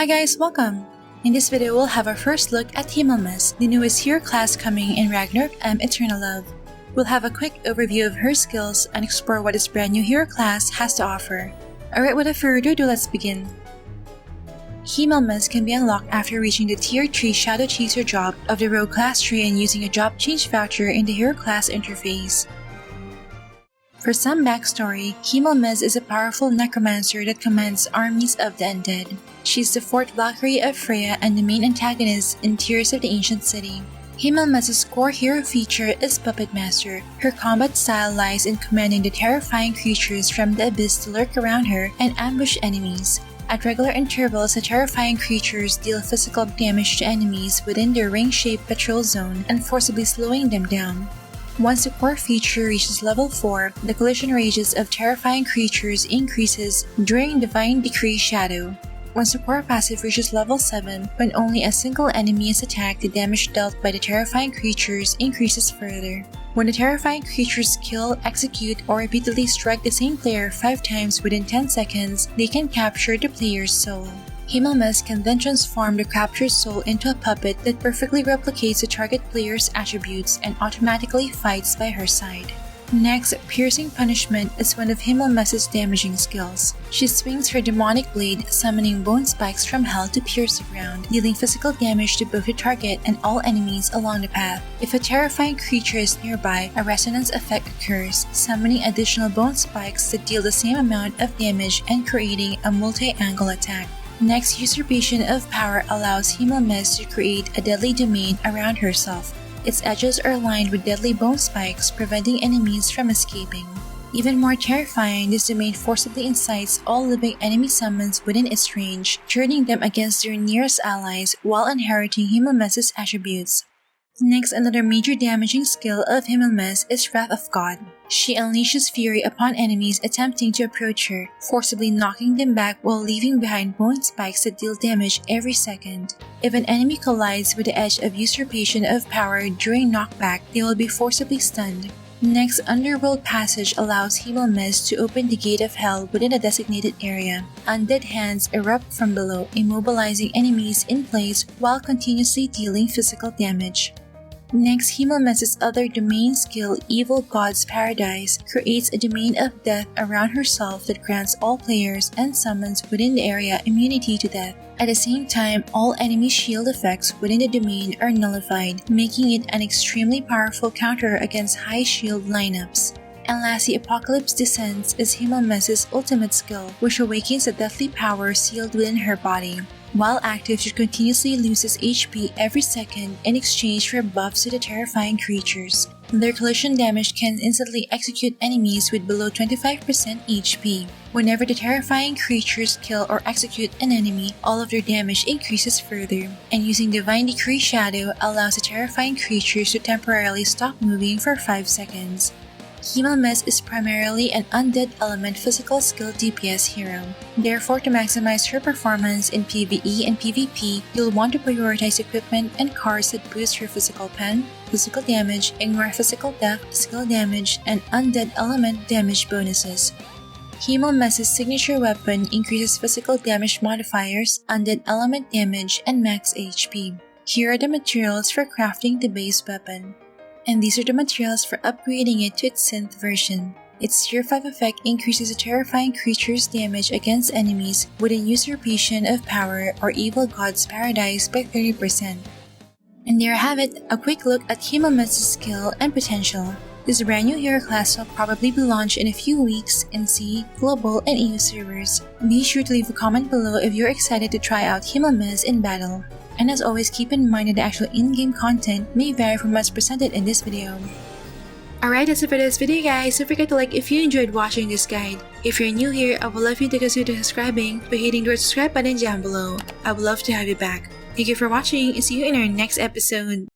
Hi guys, welcome! In this video, we'll have our first look at Himmelmez, the newest hero class coming in Ragnarok M Eternal Love. We'll have a quick overview of her skills and explore what this brand new hero class has to offer. Alright, without further ado, let's begin. Himmelmez can be unlocked after reaching the Tier 3 Shadow Chaser job of the Rogue class tree and using a job change voucher in the hero class interface. For some backstory, Himmelmez is a powerful necromancer that commands armies of the undead. She's the 4th Valkyrie of Freya and the main antagonist in Tears of the Ancient City. Himmelmez's core hero feature is Puppet Master. Her combat style lies in commanding the terrifying creatures from the abyss to lurk around her and ambush enemies. At regular intervals, the terrifying creatures deal physical damage to enemies within their ring-shaped patrol zone and forcibly slowing them down. Once the core feature reaches level 4, the collision ranges of terrifying creatures increases during Divine Decree Shadow. Once the core passive reaches level 7, when only a single enemy is attacked, the damage dealt by the terrifying creatures increases further. When the terrifying creatures kill, execute, or repeatedly strike the same player 5 times within 10 seconds, they can capture the player's soul. Himmelmez can then transform the captured soul into a puppet that perfectly replicates the target player's attributes and automatically fights by her side. Next, Piercing Punishment is one of Himmelmez's damaging skills. She swings her demonic blade, summoning bone spikes from hell to pierce the ground, dealing physical damage to both the target and all enemies along the path. If a terrifying creature is nearby, a resonance effect occurs, summoning additional bone spikes that deal the same amount of damage and creating a multi-angle attack. Next, Usurpation of Power allows Himmelmez to create a deadly domain around herself. Its edges are lined with deadly bone spikes, preventing enemies from escaping. Even more terrifying, this domain forcibly incites all living enemy summons within its range, turning them against their nearest allies while inheriting Himmelmez's attributes. Next, another major damaging skill of Himmelmez is Wrath of God. She unleashes fury upon enemies attempting to approach her, forcibly knocking them back while leaving behind bone spikes that deal damage every second. If an enemy collides with the edge of Usurpation of Power during knockback, they will be forcibly stunned. Next, Underworld Passage allows Himmelmez to open the Gate of Hell within a designated area. Undead hands erupt from below, immobilizing enemies in place while continuously dealing physical damage. Next, Himmelmez's other domain skill, Evil God's Paradise, creates a domain of death around herself that grants all players and summons within the area immunity to death. At the same time, all enemy shield effects within the domain are nullified, making it an extremely powerful counter against high shield lineups. And lastly, Apocalypse Descends is Himmelmez's ultimate skill, which awakens a deathly power sealed within her body. While active, she continuously loses HP every second in exchange for buffs to the terrifying creatures. Their collision damage can instantly execute enemies with below 25% HP. Whenever the terrifying creatures kill or execute an enemy, all of their damage increases further. And using Divine Decree Shadow allows the terrifying creatures to temporarily stop moving for 5 seconds. Himmelmez is primarily an undead element physical skill DPS hero. Therefore, to maximize her performance in PvE and PvP, you'll want to prioritize equipment and cards that boost her physical pen, physical damage, ignore physical death, skill damage, and undead element damage bonuses. Himmelmez's signature weapon increases physical damage modifiers, undead element damage, and max HP. Here are the materials for crafting the base weapon. And these are the materials for upgrading it to its synth version. Its Tier 5 effect increases the terrifying creature's damage against enemies within Usurpation of Power or Evil God's Paradise by 30%. And there you have it, a quick look at Himmelmez's skill and potential. This brand new hero class will probably be launched in a few weeks in CE, Global, and EU servers. Be sure to leave a comment below if you're excited to try out Himmelmez in battle. And as always, keep in mind that the actual in-game content may vary from what's presented in this video. Alright, that's it for this video guys. Don't forget to like if you enjoyed watching this guide. If you're new here, I would love you to consider subscribing by hitting the subscribe button down below. I would love to have you back. Thank you for watching and see you in our next episode.